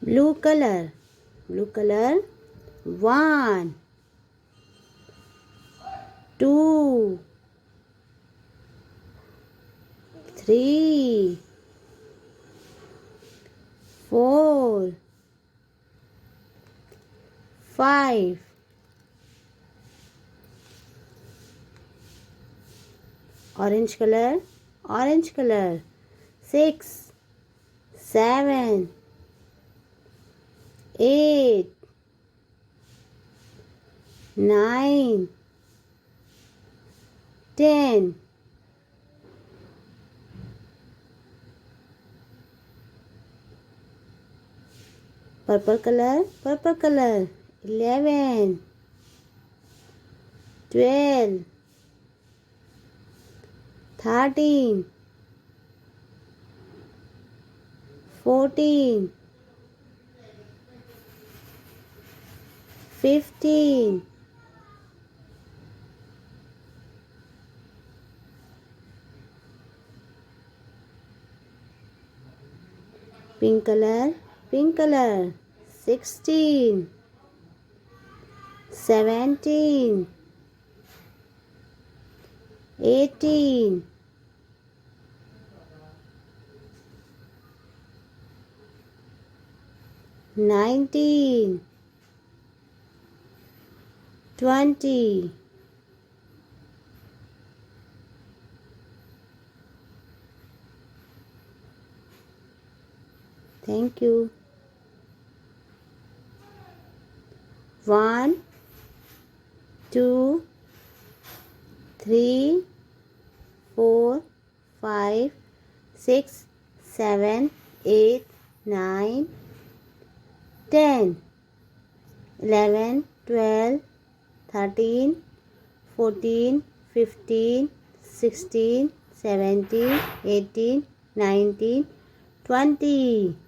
Blue color. Blue color. 1, 2, 3, 4, 5. Orange color. Orange color. 6, 7, 8, 9, 10. Purple color. Purple color. 11, 12, 13, 14, 15. Pink color. Pink color. 16, 17, 18, 19, 20. Thank you. 1, 2, 3, 4, 5, 6, 7, 8, 9, 10, 11, 12, 13, 14, 15, 16, 17, 18, 19, 20.